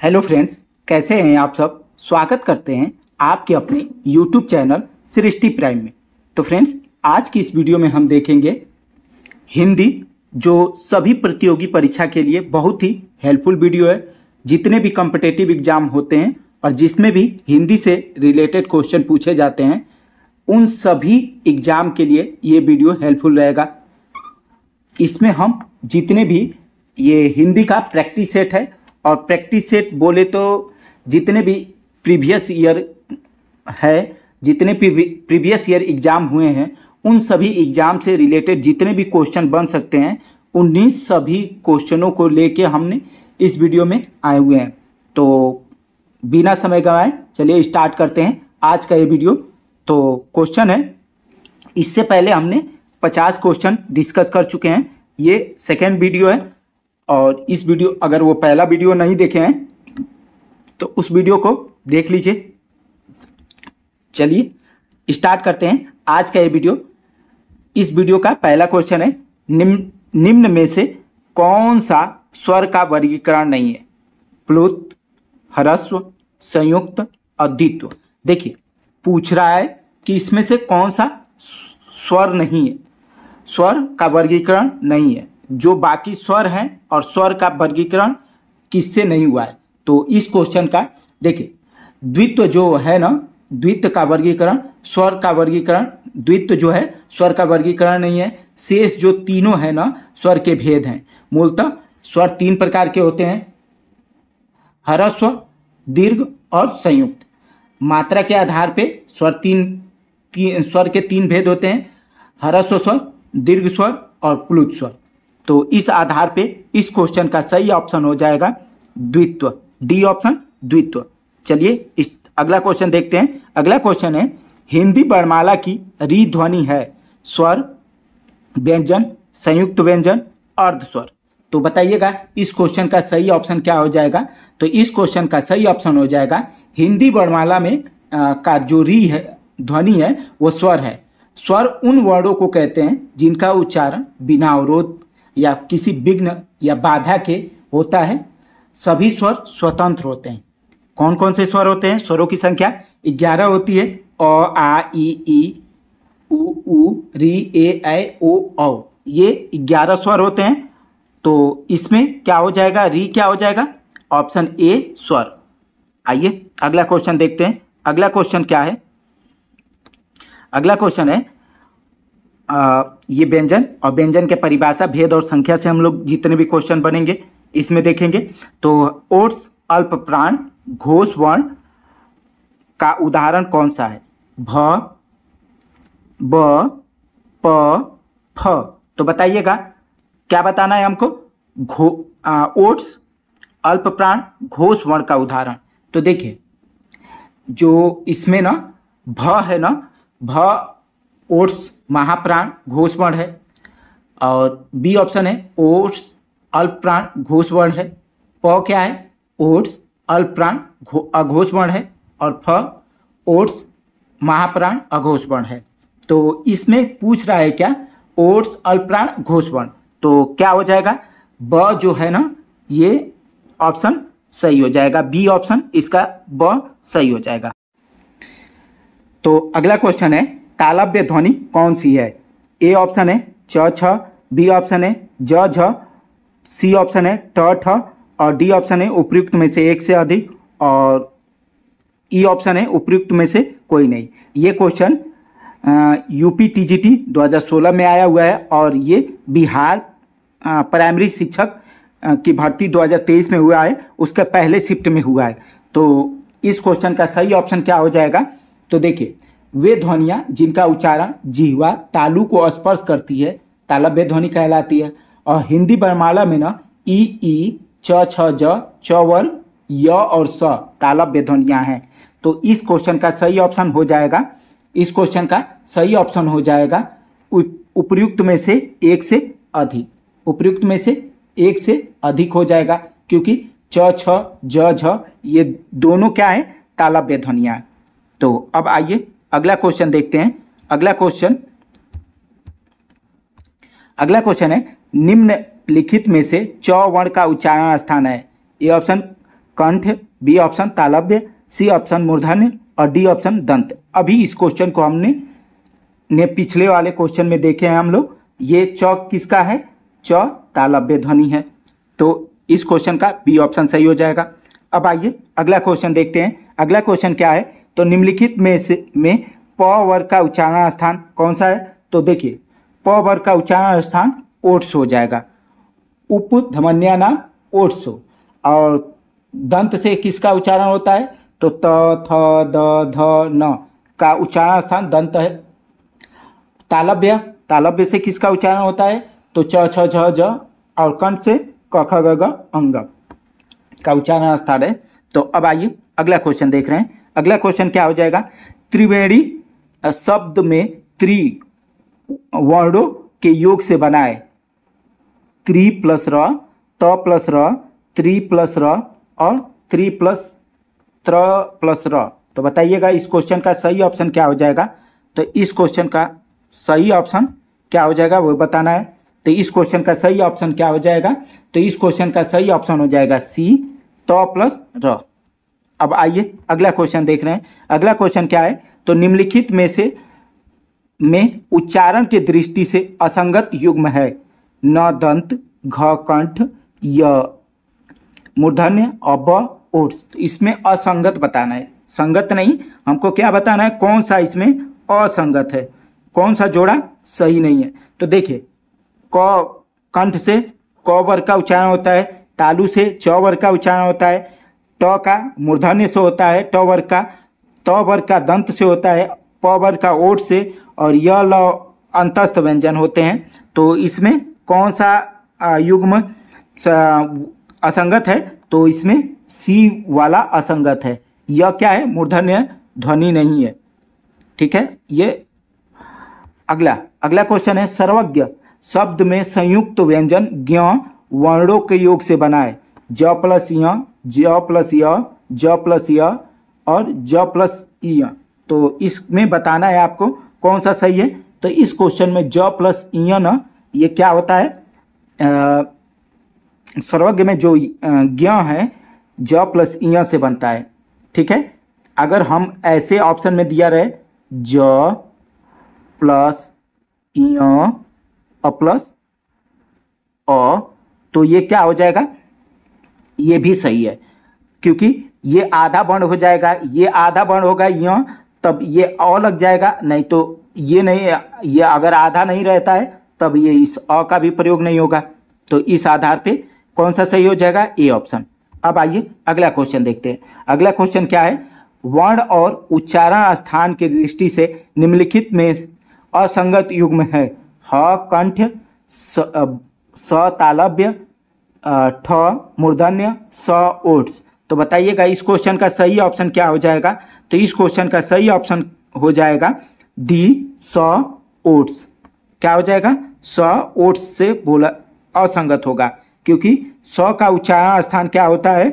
Hello friends, कैसे हैं आप सब। स्वागत करते हैं आपके अपने यूट्यूब चैनल सृष्टि प्राइम में। तो फ्रेंड्स, आज की इस वीडियो में हम देखेंगे हिंदी, जो सभी प्रतियोगी परीक्षा के लिए बहुत ही हेल्पफुल वीडियो है। जितने भी कॉम्पिटिटिव एग्जाम होते हैं और जिसमें भी हिंदी से रिलेटेड क्वेश्चन पूछे जाते हैं, उन सभी एग्जाम के लिए ये वीडियो हेल्पफुल रहेगा। इसमें हम जितने भी ये हिंदी का प्रैक्टिस सेट है, और प्रैक्टिस सेट बोले तो जितने भी प्रीवियस ईयर है, जितने प्रीवियस ईयर एग्ज़ाम हुए हैं, उन सभी एग्ज़ाम से रिलेटेड जितने भी क्वेश्चन बन सकते हैं, उन्हीं सभी क्वेश्चनों को लेके हमने इस वीडियो में आए हुए हैं। तो बिना समय गंवाए चलिए स्टार्ट करते हैं आज का ये वीडियो। तो क्वेश्चन है, इससे पहले हमने 50 क्वेश्चन डिस्कस कर चुके हैं। ये सेकेंड वीडियो है, और इस वीडियो, अगर वो पहला वीडियो नहीं देखे हैं तो उस वीडियो को देख लीजिए। चलिए स्टार्ट करते हैं आज का ये वीडियो। इस वीडियो का पहला क्वेश्चन है, निम्न में से कौन सा स्वर का वर्गीकरण नहीं है? प्लुत, ह्रस्व, संयुक्त और द्वित्व। देखिए, पूछ रहा है कि इसमें से कौन सा स्वर नहीं है, स्वर का वर्गीकरण नहीं है। जो बाकी स्वर हैं और स्वर का वर्गीकरण किससे नहीं हुआ है। तो इस क्वेश्चन का देखिए, द्वित्व जो है ना, द्वित्व का वर्गीकरण, स्वर का वर्गीकरण, द्वित्व जो है स्वर का वर्गीकरण नहीं है। शेष जो तीनों है ना, स्वर के भेद हैं। मूलतः स्वर 3 प्रकार के होते हैं, ह्रस्व, दीर्घ और संयुक्त। मात्रा के आधार पे स्वर स्वर के 3 भेद होते हैं, ह्रस्व स्वर, दीर्घ स्वर और प्लुत स्वर। तो इस आधार पे इस क्वेश्चन का सही ऑप्शन हो जाएगा द्वित्व, डी ऑप्शन द्वित्व। चलिए अगला क्वेश्चन देखते हैं। अगला क्वेश्चन है, हिंदी वर्णमाला की री ध्वनि है स्वर, व्यंजन, संयुक्त व्यंजन, अर्ध स्वर। तो बताइएगा इस क्वेश्चन का सही ऑप्शन क्या हो जाएगा। तो इस क्वेश्चन का सही ऑप्शन हो जाएगा, हिंदी वर्णमाला में का जो री है, ध्वनि है, वो स्वर है। स्वर उन वर्णों को कहते हैं जिनका उच्चारण बिना अवरोध या किसी विघ्न या बाधा के होता है। सभी स्वर स्वतंत्र होते हैं। कौन कौन से स्वर होते हैं? स्वरों की संख्या 11 होती है। अ, आ, ई, उ, री, ए, ऐ, ओ, औ। ये 11 स्वर होते हैं। तो इसमें क्या हो जाएगा? री क्या हो जाएगा? ऑप्शन ए स्वर। आइए अगला क्वेश्चन देखते हैं। अगला क्वेश्चन क्या है? अगला क्वेश्चन है, ये व्यंजन और व्यंजन के परिभाषा, भेद और संख्या से हम लोग जितने भी क्वेश्चन बनेंगे इसमें देखेंगे। तो ओट्स अल्प प्राण घोष वर्ण का उदाहरण कौन सा है? भ, ब, प, फ। तो बताइएगा क्या बताना है हमको? ओट्स अल्प प्राण घोष वर्ण का उदाहरण। तो देखिए, जो इसमें ना भ है ना, भ ओट्स महाप्राण घोष वर्ण है, और बी ऑप्शन है ओट्स अल्प प्राण घोष वर्ण है। प क्या है? ओट्स अल्प प्राण अघोष वर्ण है, और फ ओट्स महाप्राण अघोष वर्ण है। तो इसमें पूछ रहा है क्या? ओट्स अल्प प्राण घोष वर्ण। तो क्या हो जाएगा? ब जो है ना, ये ऑप्शन सही हो जाएगा। बी ऑप्शन इसका ब सही हो जाएगा। तो अगला क्वेश्चन है, तालव्य ध्वनि कौन सी है? ए ऑप्शन है च छ, बी ऑप्शन है ज झ, सी ऑप्शन है ट ठ, और डी ऑप्शन है उपयुक्त में से एक से अधिक, और ई ऑप्शन है उपयुक्त में से कोई नहीं। ये क्वेश्चन यूपी टीजीटी 2016 में आया हुआ है, और ये बिहार प्राइमरी शिक्षक की भर्ती 2023 में हुआ है, उसके पहले शिफ्ट में हुआ है। तो इस क्वेश्चन का सही ऑप्शन क्या हो जाएगा? तो देखिए, वे ध्वनियाँ जिनका उच्चारण जिह्वा तालु को स्पर्श करती है तालव्य ध्वनि कहलाती है। और हिंदी वर्णमाला में ना ई, च छ ज, च वर्ग, य और स तालव्य ध्वनियाँ हैं। तो इस क्वेश्चन का सही ऑप्शन हो जाएगा, इस क्वेश्चन का सही ऑप्शन हो जाएगा उपयुक्त में से एक से अधिक। उपयुक्त में से एक से अधिक हो जाएगा, क्योंकि च छ ज झ ये दोनों क्या है? तालव्य ध्वनियाँ। तो अब आइए अगला क्वेश्चन देखते हैं। अगला क्वेश्चन है, निम्नलिखित में से च वर्ण का उच्चारण स्थान है। ए ऑप्शन कंठ, बी ऑप्शन तालव्य, सी ऑप्शन मूर्धन्य और डी ऑप्शन दंत। अभी इस क्वेश्चन को हमने पिछले वाले क्वेश्चन में देखे हैं हम लोग। ये च किसका है? च तालव्य ध्वनि है, तो इस क्वेश्चन का बी ऑप्शन सही हो जाएगा। अब आइए अगला क्वेश्चन देखते हैं। अगला क्वेश्चन क्या है? तो निम्नलिखित में प वर्ग का उच्चारण स्थान कौन सा है? तो देखिए प वर्ग का उच्चारण स्थान ओट्स हो जाएगा, उपधमन्यानाम ओट्स। और दंत से किसका उच्चारण होता है? तो त, थ, द, ध, न का उच्चारण स्थान दंत है। तालव्य से किसका उच्चारण होता है? तो च, छ, झ, ज और कंठ से क, ख, ग, घ, अंग का उच्चारण स्थान है। तो अब आइए अगला क्वेश्चन देख रहे हैं। अगला क्वेश्चन क्या हो जाएगा? त्रिवेणी शब्द में त्रि वर्णों के योग से बना है। त्रि प्लस र, त प्लस र, त्रि प्लस र और त्रि प्लस त्र प्लस र। तो बताइएगा इस क्वेश्चन का सही ऑप्शन क्या हो जाएगा? तो इस क्वेश्चन का सही ऑप्शन क्या हो जाएगा वो बताना है। तो इस क्वेश्चन का सही ऑप्शन क्या हो जाएगा? तो इस क्वेश्चन का सही ऑप्शन हो जाएगा सी, त प्लस र। अब आइए अगला क्वेश्चन देख रहे हैं। अगला क्वेश्चन क्या है? तो निम्नलिखित में उच्चारण की दृष्टि से असंगत युग्म है। न दंत, घ कंठ, य मूर्धन्य और ब ओट्स। इसमें असंगत बताना है, संगत नहीं। हमको क्या बताना है? कौन सा इसमें असंगत है, कौन सा जोड़ा सही नहीं है। तो देखिए क कंठ से क वर्ग का उच्चारण होता है, तालु से च वर्ग का उच्चारण होता है, ट का मूर्धन्य से होता है ट वर्ग का, त वर्ग का दंत से होता है, प वर्ग का ओठ से और य ल अंतस्थ व्यंजन होते हैं। तो इसमें कौन सा युग्म असंगत है? तो इसमें सी वाला असंगत है। यह क्या है? मूर्धन्य ध्वनि नहीं है। ठीक है। ये अगला क्वेश्चन है। सर्वज्ञ शब्द में संयुक्त व्यंजन ज्ञ वर्णों के योग से बना है। ज प्लस य, ज प्लस य, ज प्लस य और ज प्लस य। तो इसमें बताना है आपको कौन सा सही है। तो इस क्वेश्चन में ज प्लस य न, ये क्या होता है? सर्वज्ञ में जो ज्ञ है ज प्लस य से बनता है। ठीक है। अगर हम ऐसे ऑप्शन में दिया रहे ज प्लस य प्लस अ, तो ये क्या हो जाएगा? ये भी सही है, क्योंकि ये आधा वर्ण हो जाएगा, ये आधा वर्ण होगा य, तब ये अ लग जाएगा। नहीं तो ये नहीं, ये अगर आधा नहीं रहता है तब ये इस अ का भी प्रयोग नहीं होगा। तो इस आधार पे कौन सा सही हो जाएगा? A option. अब आइए अगला क्वेश्चन देखते हैं। अगला क्वेश्चन क्या है? वर्ण और उच्चारण स्थान की दृष्टि से निम्नलिखित में असंगत युग्म है। ह कंठ, स तालव्य, ठ मूर्धन्य, स ओट्स। तो बताइएगा इस क्वेश्चन का सही ऑप्शन क्या हो जाएगा? तो इस क्वेश्चन का सही ऑप्शन हो जाएगा डी, स ओट्स। क्या हो जाएगा? स ओट्स से बोला असंगत होगा, क्योंकि स का उच्चारण स्थान क्या होता है?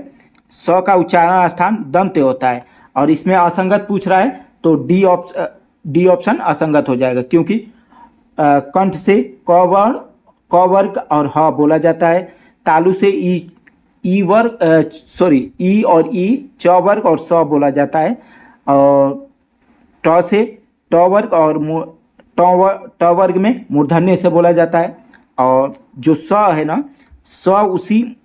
स का उच्चारण स्थान दंत होता है और इसमें असंगत पूछ रहा है, तो डी ऑप्शन असंगत हो जाएगा, क्योंकि कंठ से क वर्ग और ह बोला जाता है, तालु से ई वर्ग ई और ई च वर्ग और स बोला जाता है, और ट से ट वर्ग और ट वर्ग में मूर्धन्य से बोला जाता है, और जो स है ना, स उसी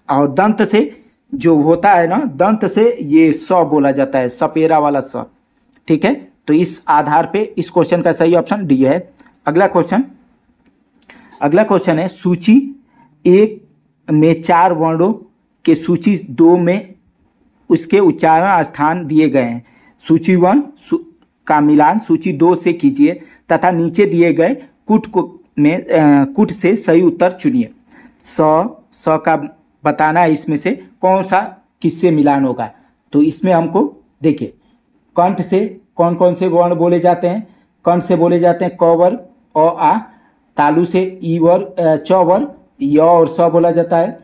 और दंत से जो होता है ना, दंत से ये स बोला जाता है, सपेरा वाला स। ठीक है। तो इस आधार पे इस क्वेश्चन का सही ऑप्शन डी है। अगला क्वेश्चन है। सूची 1 में 4 वर्णों के सूची 2 में उसके उच्चारण स्थान दिए गए हैं। सूची 1 का मिलान सूची 2 से कीजिए तथा नीचे दिए गए कुट से सही उत्तर चुनिए। स का बताना है इसमें से कौन सा किससे मिलान होगा। तो इसमें हमको देखिए, कंठ से कौन कौन से वर्ण बोले जाते हैं? कंठ से बोले जाते हैं क वर्ग, अ आ, तालु से ई वर्ग, च वर्ग, य और स बोला जाता है,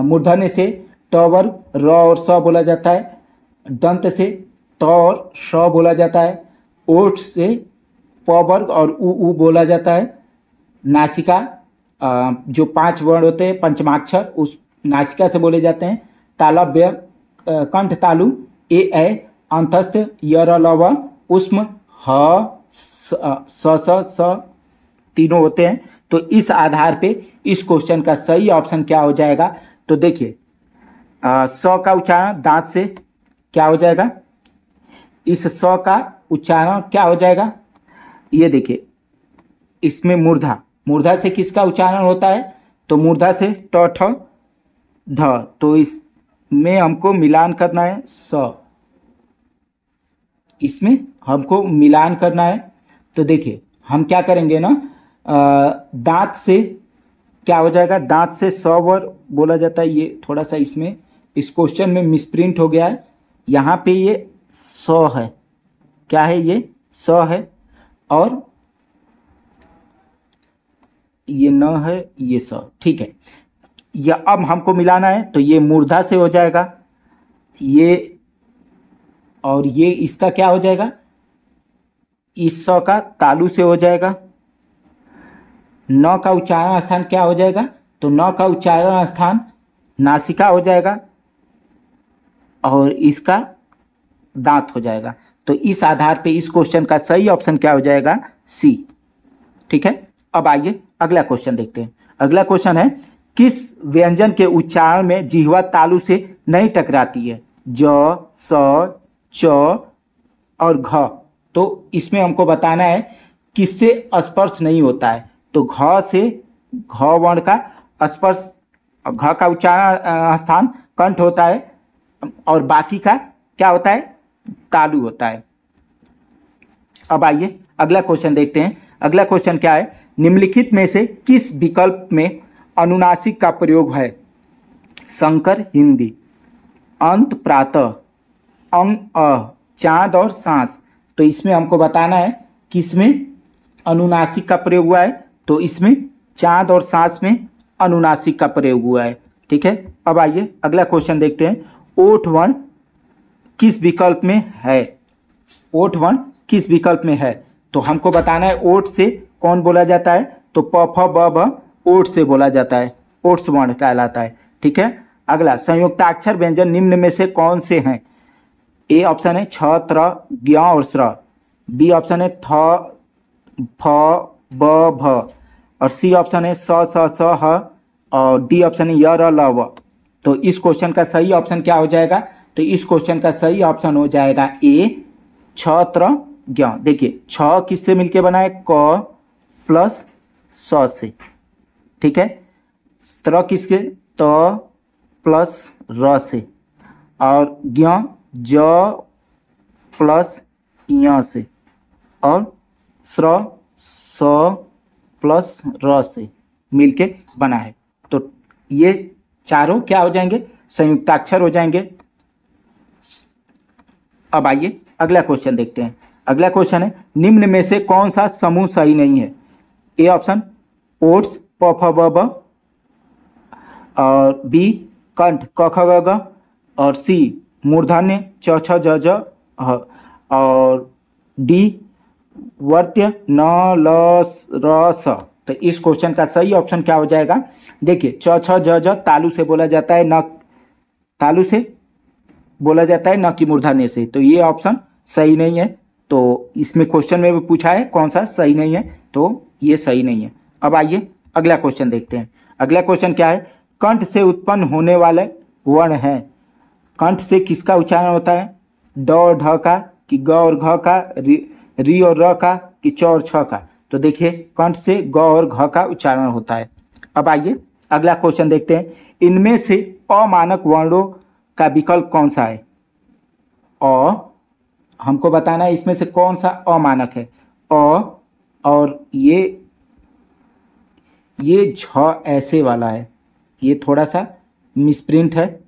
मूर्धन्य से ट वर्ग, र और स बोला जाता है, दंत से त और श बोला जाता है, ओठ से प वर्ग और उ बोला जाता है, नासिका जो 5 वर्ण होते हैं पंचमाक्षर उस नासिका से बोले जाते हैं, तालव्य कंठ तालु ए ऐ अंतस्थ यर लव उष्म ह स तीनों होते हैं। तो इस आधार पे इस क्वेश्चन का सही ऑप्शन क्या हो जाएगा? तो देखिए स का उच्चारण दांत से क्या हो जाएगा? इस स का उच्चारण क्या हो जाएगा? ये देखिए इसमें मूर्धा, मूर्धा से किसका उच्चारण होता है? तो मूर्धा से ट ठ ढ। तो इसमें हमको मिलान करना है स, इसमें हमको मिलान करना है। तो देखिए हम क्या करेंगे ना, दांत से क्या हो जाएगा? दांत से स वर बोला जाता है। ये थोड़ा सा इसमें इस क्वेश्चन में मिसप्रिंट हो गया है। यहाँ पे ये स है, क्या है? ये स है और ये न है, ये स, ठीक है। या अब हमको मिलाना है तो ये मूर्धा से हो जाएगा, ये और ये इसका क्या हो जाएगा? इस स का तालु से हो जाएगा। न का उच्चारण स्थान क्या हो जाएगा? तो न का उच्चारण स्थान नासिका हो जाएगा और इसका दांत हो जाएगा। तो इस आधार पे इस क्वेश्चन का सही ऑप्शन क्या हो जाएगा? सी, ठीक है। अब आइए अगला क्वेश्चन देखते हैं। अगला क्वेश्चन है किस व्यंजन के उच्चारण में जिह्वा तालु से नहीं टकराती है? ज, स, च और घ। तो इसमें हमको बताना है किससे स्पर्श नहीं होता है। तो घ से, घ वर्ण का स्पर्श, घ का उच्चारण स्थान कंठ होता है और बाकी का क्या होता है? तालु होता है। अब आइए अगला क्वेश्चन देखते हैं। अगला क्वेश्चन क्या है? निम्नलिखित में से किस विकल्प में अनुनासिक का प्रयोग है? संकर हिंदी, अंत प्रातः, अंग अ, चांद और सांस। तो इसमें हमको बताना है किसमें अनुनासिक का प्रयोग हुआ है। तो इसमें चांद और सांस में अनुनासिक का प्रयोग हुआ है, ठीक है। अब आइए अगला क्वेश्चन देखते हैं। ओठ वर्ण किस विकल्प में है? ओठ वर्ण किस विकल्प में है? तो हमको बताना है ओठ से कौन बोला जाता है? तो प फ ब भ ओठ से बोला जाता है, ओट्स वर्ण कहलाता है, ठीक है। अगला संयुक्ताक्षर व्यंजन निम्न में से कौन से हैं? ए ऑप्शन है छ, त्र, ज्ञ और स्र। बी ऑप्शन है थ, फ, ब, भ और सी ऑप्शन है स, स, ह और डी ऑप्शन है य, र, ल, व। तो इस क्वेश्चन का सही ऑप्शन क्या हो जाएगा? तो इस क्वेश्चन का सही ऑप्शन हो जाएगा ए, छ, त्र, ज्ञ। देखिए छ किससे मिलके बना है? क प्लस स से, ठीक है। त्र किसके? त प्लस र से और ज्ञ ज प्लस य से और स्र स प्लस र से मिलके बना है। तो ये चारों क्या हो जाएंगे? संयुक्ताक्षर हो जाएंगे। अब आइए अगला क्वेश्चन देखते हैं। अगला क्वेश्चन है निम्न में से कौन सा समूह सही नहीं है? ए ऑप्शन ओट्स प फ ब भ और बी कंठ क ख ग घ और सी मूर्धन्य च छ ज झ ह और डी वर्त्य न ल र स। तो इस क्वेश्चन का सही ऑप्शन क्या हो जाएगा? देखिए च छ ज झ तालु से बोला जाता है, न तालु से बोला जाता है, न कि मूर्धन्य से। तो ये ऑप्शन सही नहीं है। तो इसमें क्वेश्चन में भी पूछा है कौन सा सही नहीं है, तो ये सही नहीं है। अब आइए अगला क्वेश्चन देखते हैं। अगला क्वेश्चन क्या है? कंठ से उत्पन्न होने वाले वर्ण हैं। कंठ से किसका उच्चारण होता है? ड और ढ का कि ग और घ का, री और र का कि च और छ का। तो देखिए कंठ से ग और घ का उच्चारण होता है। अब आइए अगला क्वेश्चन देखते हैं। इनमें से अमानक वर्णों का विकल्प कौन सा है? अ, हमको बताना है इसमें से कौन सा अमानक है। अ और ये झ ऐसे वाला है, ये थोड़ा सा मिसप्रिंट है।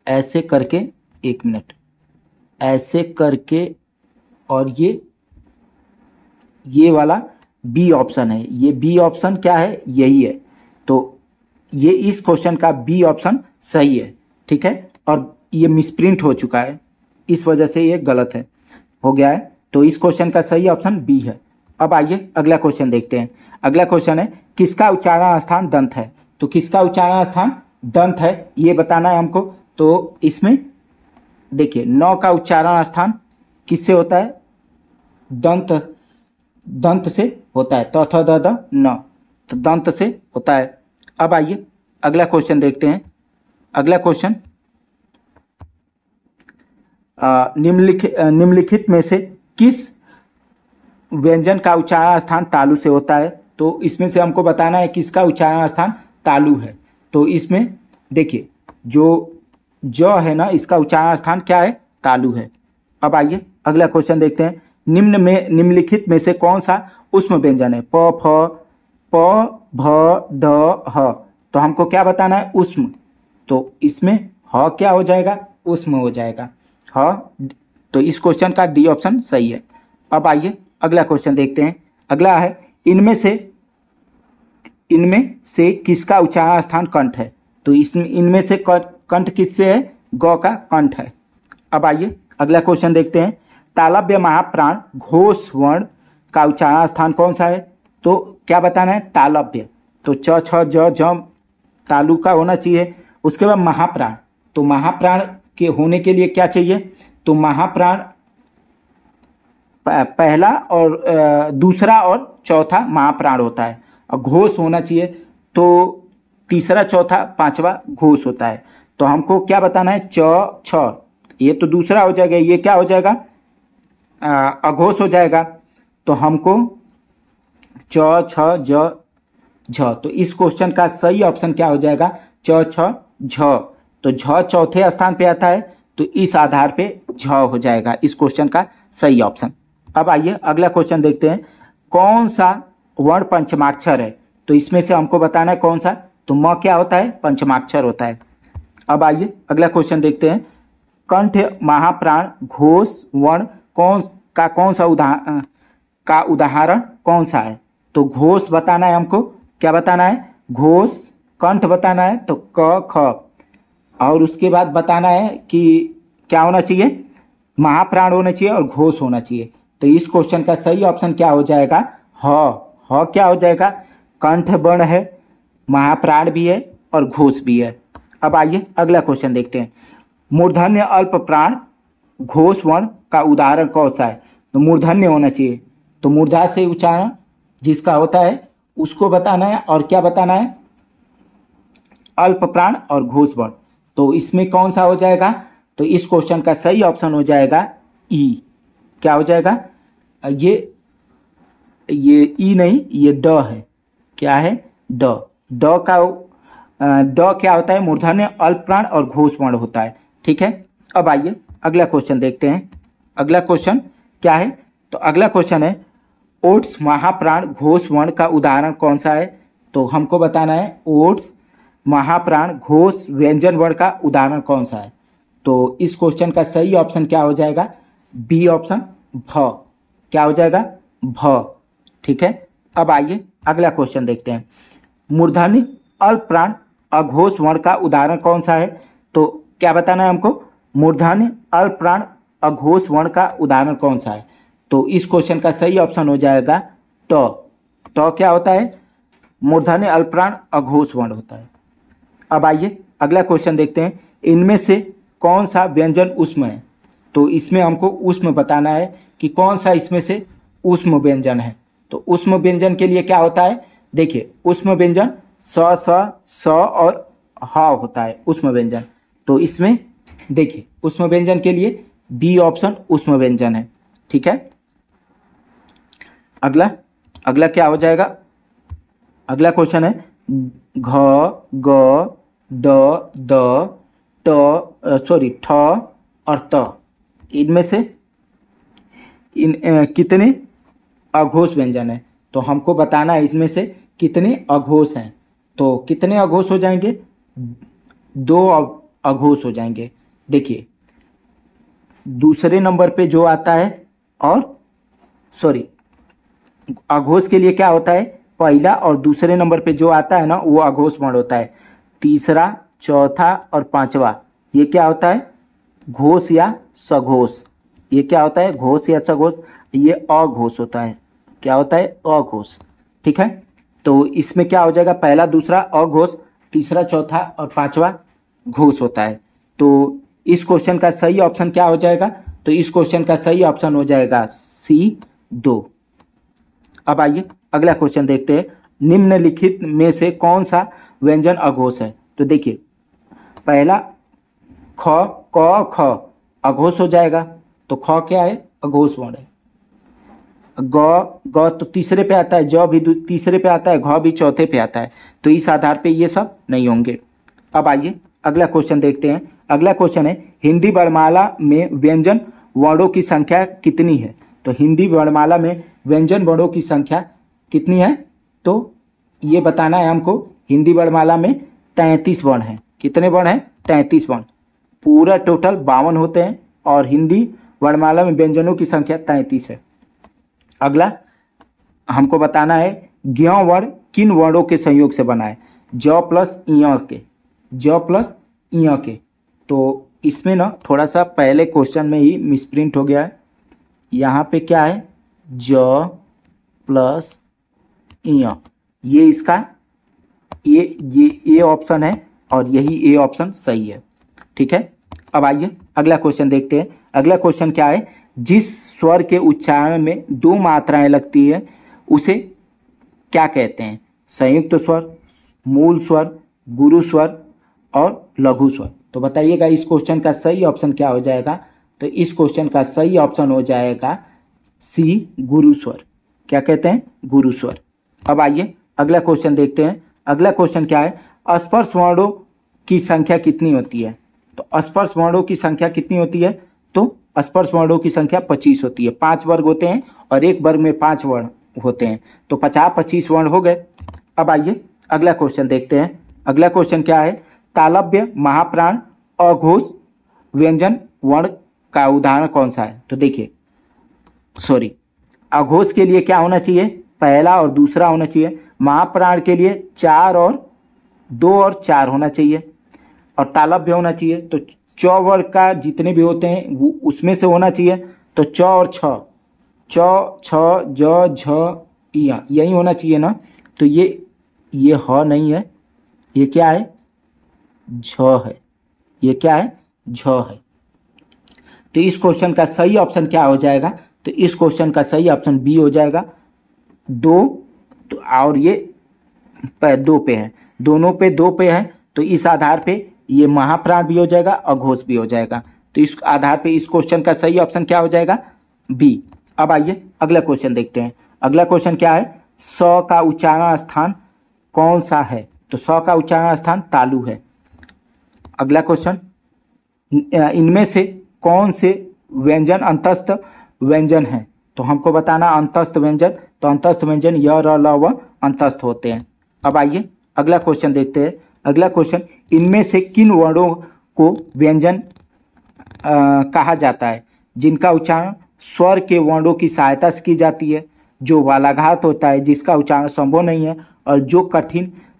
ऐसे करके, एक मिनट, ऐसे करके और ये वाला बी ऑप्शन है। ये बी ऑप्शन क्या है? यही है। तो ये इस क्वेश्चन का बी ऑप्शन सही है, ठीक है। और ये मिसप्रिंट हो चुका है, इस वजह से ये गलत है, हो गया है। तो इस क्वेश्चन का सही ऑप्शन बी है। अब आइए अगला क्वेश्चन देखते हैं। अगला क्वेश्चन है किसका उच्चारण स्थान दंत है? तो किसका उच्चारण स्थान दंत है ये बताना है हमको। तो इसमें देखिए न का उच्चारण स्थान किससे होता है? दंत, दंत से होता है। त थ द द न, तो दंत से होता है। अब आइए अगला क्वेश्चन देखते हैं। अगला क्वेश्चन, निम्नलिखित में से किस व्यंजन का उच्चारण स्थान तालु से होता है? तो इसमें से हमको बताना है किसका उच्चारण स्थान तालु है। तो इसमें देखिए जो ज है ना, इसका उच्चारण स्थान क्या है? तालु है। अब आइए अगला क्वेश्चन देखते हैं। निम्नलिखित में से कौन सा ऊष्म व्यंजन है? प फ प भ ड ह। तो हमको क्या बताना है? ऊष्म। तो इसमें ह क्या हो जाएगा? ऊष्म हो जाएगा ह। तो इस क्वेश्चन का डी ऑप्शन सही है। अब आइए अगला क्वेश्चन देखते हैं। अगला है इनमें से किसका उच्चारण स्थान कंठ है? तो इनमें से कंठ किससे है? ग का कंठ है। अब आइए अगला क्वेश्चन देखते हैं। तालव्य महाप्राण घोष वर्ण का उच्चारण स्थान कौन सा है? तो क्या बताना है? तालव्य। तो च छ ज झ तालु का होना चाहिए। उसके बाद महाप्राण, तो महाप्राण के होने के लिए क्या चाहिए? तो महाप्राण पहला और दूसरा और चौथा महाप्राण होता है, और घोष होना चाहिए तो तीसरा चौथा पांचवा घोष होता है। तो हमको क्या बताना है? च छ, ये तो दूसरा हो जाएगा, ये क्या हो जाएगा? अघोष हो जाएगा। तो हमको च छ ज झ, तो इस क्वेश्चन का सही ऑप्शन क्या हो जाएगा? च छ झ। तो झ चौथे स्थान पे आता है, तो इस आधार पे झ हो जाएगा इस क्वेश्चन का सही ऑप्शन। अब आइए अगला क्वेश्चन देखते हैं। कौन सा वर्ण पंचमाक्षर है? तो इसमें से हमको बताना है कौन सा। तो म क्या होता है? पंचमाक्षर होता है। अब आइए अगला क्वेश्चन देखते हैं। कंठ महाप्राण घोष वर्ण कौन सा उदाहरण कौन सा है? तो घोष बताना है हमको। क्या बताना है? घोष। कंठ बताना है तो क ख, और उसके बाद बताना है कि क्या होना चाहिए? महाप्राण होना चाहिए और घोष होना चाहिए। तो इस क्वेश्चन का सही ऑप्शन क्या हो जाएगा? ह क्या हो जाएगा? कंठ वर्ण है, महाप्राण भी है और घोष भी है। अब आइए अगला क्वेश्चन देखते हैं। मूर्धन्य अल्प प्राण घोष वर्ण का उदाहरण कौन सा है? तो मूर्धन्य होना चाहिए, तो मूर्धा से उच्चारण जिसका होता है उसको बताना है। और क्या बताना है? अल्प प्राण और घोष वर्ण। तो इसमें कौन सा हो जाएगा? तो इस क्वेश्चन का सही ऑप्शन हो जाएगा ई। क्या हो जाएगा? ये ई नहीं, ये ड है। क्या है? ड। ड क्या होता है? मूर्धन्य अल्प प्राण और घोष वर्ण होता है। ठीक है। अब आइए अगला क्वेश्चन देखते हैं। अगला क्वेश्चन क्या है? तो अगला क्वेश्चन है ओट्स महाप्राण घोष वर्ण का उदाहरण कौन सा है? तो हमको बताना है ओट्स महाप्राण घोष व्यंजन वर्ण का उदाहरण कौन सा है। तो इस क्वेश्चन का सही ऑप्शन क्या हो जाएगा? बी ऑप्शन भ। क्या हो जाएगा? भ। ठीक है। अब आइए अगला क्वेश्चन देखते हैं। मूर्धन्य अल्प प्राण अघोष वर्ण का उदाहरण कौन सा है? तो क्या बताना है हमको? मूर्धन्य अल्प प्राण अघोष वर्ण का उदाहरण कौन सा है? तो इस क्वेश्चन का सही ऑप्शन हो जाएगा ट। ट क्या होता है? मूर्धन्य अल्प प्राण अघोष वर्ण होता है। अब आइए अगला क्वेश्चन देखते हैं। इनमें से कौन सा व्यंजन ऊष्म है? तो इसमें हमको ऊष्म बताना है कि कौन सा इसमें से ऊष्म व्यंजन है। तो ऊष्म व्यंजन के लिए क्या होता है? देखिए ऊष्म व्यंजन स और ह होता है ऊष्म व्यंजन। तो इसमें देखिए ऊष्म व्यंजन के लिए बी ऑप्शन ऊष्म व्यंजन है। ठीक है। अगला क्या हो जाएगा? अगला क्वेश्चन है घ ग ड द ठ और त, इनमें से कितने अघोष व्यंजन है? तो हमको बताना है इसमें से कितने अघोष हैं। तो कितने अघोष हो जाएंगे? 2 अघोष हो जाएंगे। देखिए दूसरे नंबर पे जो आता है, और अघोष के लिए क्या होता है? पहला और दूसरे नंबर पे जो आता है ना वो अघोष वर्ण होता है। तीसरा, चौथा और पांचवा ये क्या होता है? घोष या सघोष। ये क्या होता है? घोष या सघोष। ये अघोष होता है। क्या होता है? अघोष। ठीक है। तो इसमें क्या हो जाएगा? पहला दूसरा अघोष, तीसरा, चौथा और पांचवा घोष होता है। तो इस क्वेश्चन का सही ऑप्शन क्या हो जाएगा? तो इस क्वेश्चन का सही ऑप्शन हो जाएगा सी 2। अब आइए अगला क्वेश्चन देखते हैं। निम्नलिखित में से कौन सा व्यंजन अघोष है? तो देखिए, पहला ख, क, ख अघोष हो जाएगा। तो ख क्या है? अघोष वर्ण है। ग तो तीसरे पे आता है, ज भी तीसरे पे आता है, घ भी चौथे पे आता है। तो इस आधार पे ये सब नहीं होंगे। अब आइए अगला क्वेश्चन देखते हैं। अगला क्वेश्चन है, हिंदी वर्णमाला में व्यंजन वर्णों की संख्या कितनी है? तो हिंदी वर्णमाला में व्यंजन वर्णों की संख्या कितनी है? तो ये बताना है हमको। हिंदी वर्णमाला में 33 वर्ण हैं। कितने वर्ण हैं? 33 वर्ण। पूरा टोटल 52 होते हैं और हिंदी वर्णमाला में व्यंजनों की संख्या 33 है। अगला हमको बताना है, ज्ञ वर्ण किन वर्णों के संयोग से बना है? ज प्लस ञ के, ज प्लस ञ के। तो इसमें ना थोड़ा सा पहले क्वेश्चन में ही मिसप्रिंट हो गया है। यहाँ पे क्या है? ज प्लस ञ। ये इसका ये ऑप्शन है और यही ए ऑप्शन सही है। ठीक है। अब आइए अगला क्वेश्चन देखते हैं। अगला क्वेश्चन क्या है? जिस स्वर के उच्चारण में 2 मात्राएं लगती है उसे क्या कहते हैं? संयुक्त स्वर, मूल स्वर, गुरु स्वर और लघु स्वर। तो बताइएगा इस क्वेश्चन का सही ऑप्शन क्या हो जाएगा? तो इस क्वेश्चन का सही ऑप्शन हो जाएगा सी, गुरु स्वर। क्या कहते हैं? गुरु स्वर। अब आइए अगला क्वेश्चन देखते हैं। अगला क्वेश्चन क्या है? स्पर्श वर्णों की संख्या कितनी होती है? तो स्पर्श वर्णों की संख्या कितनी होती है? तो स्पर्श वर्णों की संख्या 25 होती है। 5 वर्ग होते हैं और एक वर्ग में 5 वर्ण होते हैं। तो 50-25 वर्ण हो गए। अब आइए अगला क्वेश्चन देखते हैं। अगला क्वेश्चन क्या है? तालव्य, महाप्राण, अघोष व्यंजन वर्ण का उदाहरण कौन सा है? तो देखिए, अघोष के लिए क्या होना चाहिए? पहला और दूसरा होना चाहिए। महाप्राण के लिए 4 और 2 और 4 होना चाहिए और तालव्य होना चाहिए। तो च वर्ग का जितने भी होते हैं वो उसमें से होना चाहिए। तो च और छ, च, छ, ज, झ, य यही होना चाहिए ना। तो ये ह नहीं है, ये क्या है? झ है। ये क्या है? झ है। तो इस क्वेश्चन का सही ऑप्शन क्या हो जाएगा? तो इस क्वेश्चन का सही ऑप्शन बी हो जाएगा 2। तो और ये 2 पे है, दोनों पे 2 पे है। तो इस आधार पे ये महाप्राण भी हो जाएगा, अघोष भी हो जाएगा। तो इस आधार पे इस क्वेश्चन का सही ऑप्शन क्या हो जाएगा? बी। अब आइए अगला क्वेश्चन देखते हैं। अगला क्वेश्चन क्या है? स का उच्चारण स्थान कौन सा है? तो स का उच्चारण स्थान तालु है। अगला क्वेश्चन, इनमें से कौन से व्यंजन अंतस्थ व्यंजन है? तो हमको बताना अंतस्थ व्यंजन। तो अंतस्थ व्यंजन य, र, ल, व अंतस्थ होते हैं। अब आइए अगला क्वेश्चन देखते हैं। अगला क्वेश्चन, इनमें से किन वर्णों को व्यंजन कहा जाता है जिनका उच्चारण स्वर के वर्णों की सहायता से की जाती है, जो वालाघात होता है, जिसका उच्चारण संभव नहीं है और जो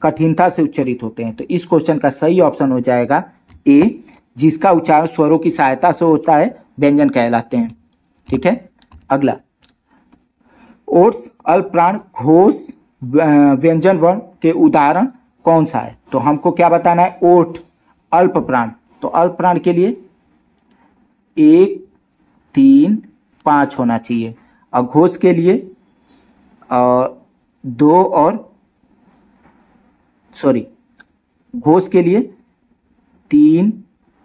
कठिनता से उच्चरित होते हैं? तो इस क्वेश्चन का सही ऑप्शन हो जाएगा ए, जिसका उच्चारण स्वरों की सहायता से होता है व्यंजन कहलाते हैं। ठीक है। अगला, ओट्स, अल्पप्राण, घोष व्यंजन वर्ण के उदाहरण कौन सा है? तो हमको क्या बताना है? ओठ, अल्पप्राण। तो अल्पप्राण के लिए 1, 3, 5 होना चाहिए और घोष के लिए 2 और घोष के लिए 3,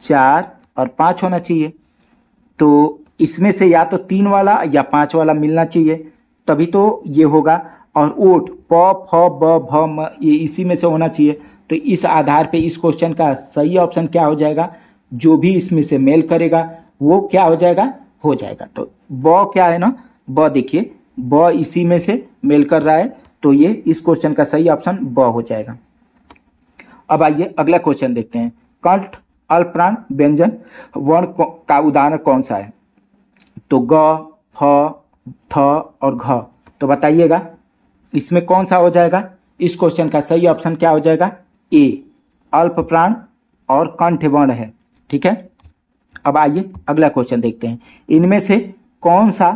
4 और 5 होना चाहिए। तो इसमें से या तो 3 वाला या 5 वाला मिलना चाहिए, तभी तो ये होगा। और ओठ, प, फ, ब, भ, म, ये इसी में से होना चाहिए। तो इस आधार पे इस क्वेश्चन का सही ऑप्शन क्या हो जाएगा? जो भी इसमें से मेल करेगा वो क्या हो जाएगा? हो जाएगा। तो ब क्या है ना? ब देखिए, ब इसी में से मेल कर रहा है, तो ये इस क्वेश्चन का सही ऑप्शन ब हो जाएगा। अब आइए अगला क्वेश्चन देखते हैं। कंठ, अल्पप्राण व्यंजन वर्ण का उदाहरण कौन सा है? तो ग, फ, थ और घ। तो बताइएगा इसमें कौन सा हो जाएगा? इस क्वेश्चन का सही ऑप्शन क्या हो जाएगा? ए, अल्पप्राण और कंठ वर्ण है। ठीक है। अब आइए अगला क्वेश्चन देखते हैं। इनमें से कौन सा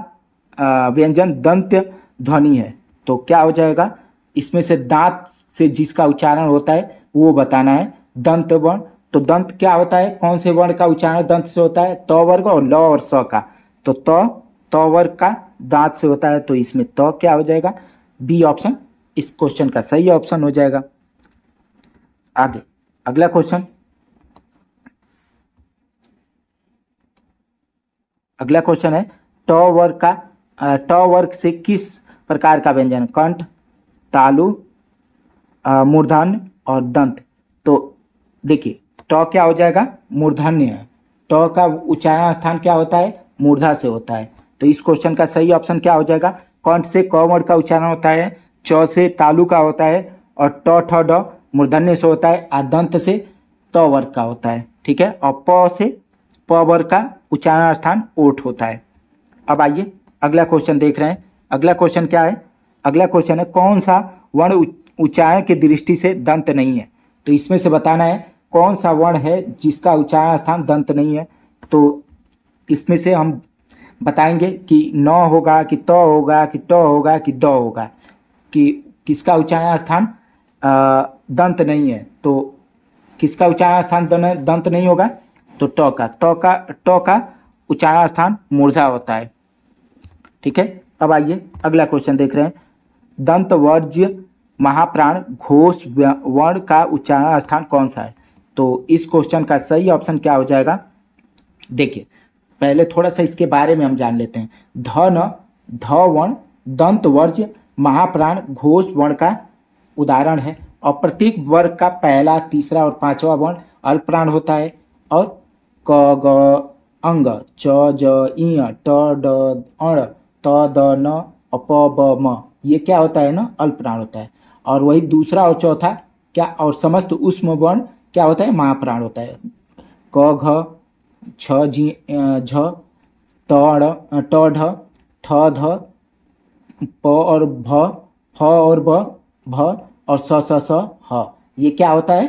व्यंजन दंत्य ध्वनि है? तो क्या हो जाएगा? इसमें से दांत से जिसका उच्चारण होता है वो बताना है। दंत वर्ण, तो दंत क्या होता है, कौन से वर्ण का उच्चारण दंत से होता है, त वर्ग और ल और स का। तो त वर्ग का दांत से होता है, तो इसमें त क्या हो जाएगा, बी ऑप्शन इस क्वेश्चन का सही ऑप्शन हो जाएगा। आगे अगला क्वेश्चन, अगला क्वेश्चन है ट वर्ग का, ट वर्ग से किस प्रकार का व्यंजन, कंठ, तालु, मूर्धन्य और दंत। तो देखिए ट क्या हो जाएगा, मूर्धन्य है। ट का उच्चारण स्थान क्या होता है, मूर्धा से होता है। तो इस क्वेश्चन का सही ऑप्शन क्या हो जाएगा, कंठ से क वर्ण का उच्चारण होता है, च से तालु का होता है, और ट ठ ड मूर्धन्य से होता है, और दंत से त वर्ग का होता है। ठीक है, और प से प वर्ग का उच्चारण स्थान ओठ होता है। अब आइए अगला क्वेश्चन देख रहे हैं। अगला क्वेश्चन क्या है, अगला क्वेश्चन है कौन सा वर्ण उच्चारण की दृष्टि से दंत नहीं है। तो इसमें से बताना है कौन सा वर्ण है जिसका उच्चारण स्थान दंत नहीं है। तो इसमें से हम बताएंगे कि न होगा, कि त होगा, कि ट होगा, कि द होगा, कि किसका उच्चारण स्थान दंत नहीं है। तो किसका उच्चारण स्थान दंत नहीं होगा, तो ट का उच्चारण स्थान मूर्धा होता है। ठीक है, अब आइए अगला क्वेश्चन देख रहे हैं। दंत वर्ज्य महाप्राण घोष वर्ण का उच्चारण स्थान कौन सा है। तो इस क्वेश्चन का सही ऑप्शन क्या हो जाएगा, देखिए पहले थोड़ा सा इसके बारे में हम जान लेते हैं। ध वर्ण दंत वर्ज्य महाप्राण घोष वर्ण का उदाहरण है, और प्रत्येक वर्ग का पहला, तीसरा और पांचवा वर्ण अल्पप्राण होता है। और क ग अंग, च ज इ ट ड अण त द न और प ब म, ये क्या होता है ना, अल्पप्राण होता है। और वही दूसरा और चौथा क्या, और समस्त उष्म वर्ण क्या होता है, महाप्राण होता है। क घ छ जी झ ट ढ थ ध प और भ, फ और ब भ, और स स स ह, ये क्या होता है,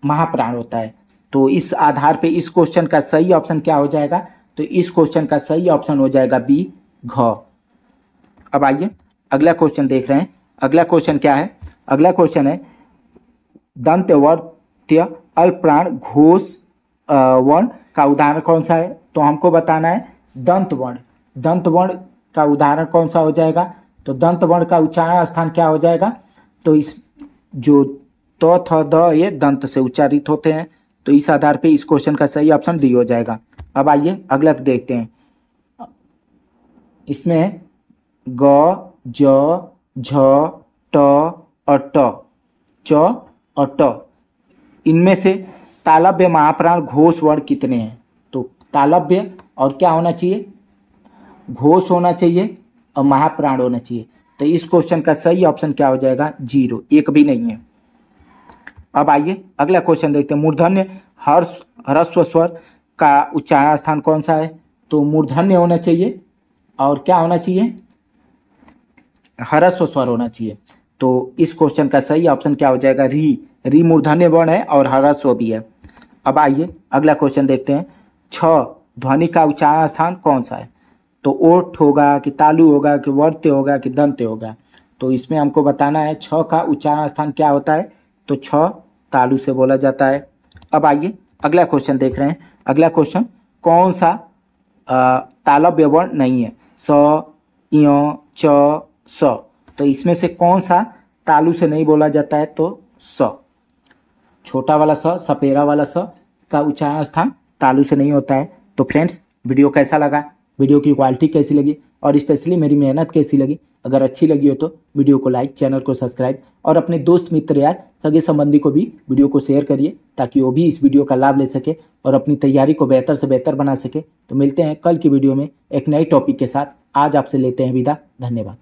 महाप्राण होता है। तो इस आधार पे इस क्वेश्चन का सही ऑप्शन क्या हो जाएगा, तो इस क्वेश्चन का सही ऑप्शन हो जाएगा बी घ। अब आइए अगला क्वेश्चन देख रहे हैं। अगला क्वेश्चन क्या है, अगला क्वेश्चन है दंत वर्त्य अल्पप्राण घोष वर्ण का उदाहरण कौन सा है। तो हमको बताना है दंत वर्ण, दंत वर्ण का उदाहरण कौन सा हो जाएगा। तो दंत वर्ण का उच्चारण स्थान क्या हो जाएगा, तो इस जो त थ द ये दंत से उच्चारित होते हैं। तो इस आधार पे इस क्वेश्चन का सही ऑप्शन डी हो जाएगा। अब आइए अगला देखते हैं। इसमें ग ज झ ट और ट, च और ट, इनमें से तालव्य महाप्राण घोष वर्ण कितने हैं। तो तालव्य और क्या होना चाहिए, घोष होना चाहिए और महाप्राण होना चाहिए। तो इस क्वेश्चन का सही ऑप्शन क्या हो जाएगा, 0, एक भी नहीं है। अब आइए अगला क्वेश्चन देखते हैं। मूर्धन्य ह्रस्व स्वर का उच्चारण स्थान कौन सा है। तो मूर्धन्य होना चाहिए और क्या होना चाहिए, ह्रस्व स्वर होना चाहिए। तो इस क्वेश्चन का सही ऑप्शन क्या हो जाएगा, री मूर्धन्य वर्ण है और ह्रस्व भी है। अब आइए अगला क्वेश्चन देखते हैं। छ ध्वनि का उच्चारण स्थान कौन सा है। तो ओठ होगा, कि तालु होगा, कि वर्त्य होगा, कि दंत्य होगा। तो इसमें हमको बताना है छ का उच्चारण स्थान क्या होता है। तो छ तालु से बोला जाता है। अब आइए अगला क्वेश्चन देख रहे हैं। अगला क्वेश्चन, कौन सा तालव्य वर्ण नहीं है। स य च स, तो इसमें से कौन सा तालु से नहीं बोला जाता है। तो स, छोटा वाला स, सपेरा वाला स का उच्चारण स्थान तालु से नहीं होता है। तो फ्रेंड्स वीडियो कैसा लगा, वीडियो की क्वालिटी कैसी लगी और स्पेशली मेरी मेहनत कैसी लगी। अगर अच्छी लगी हो तो वीडियो को लाइक, चैनल को सब्सक्राइब और अपने दोस्त मित्र यार सगे संबंधी को भी वीडियो को शेयर करिए, ताकि वो भी इस वीडियो का लाभ ले सके और अपनी तैयारी को बेहतर से बेहतर बना सके। तो मिलते हैं कल की वीडियो में एक नई टॉपिक के साथ। आज आपसे लेते हैं विदा, धन्यवाद।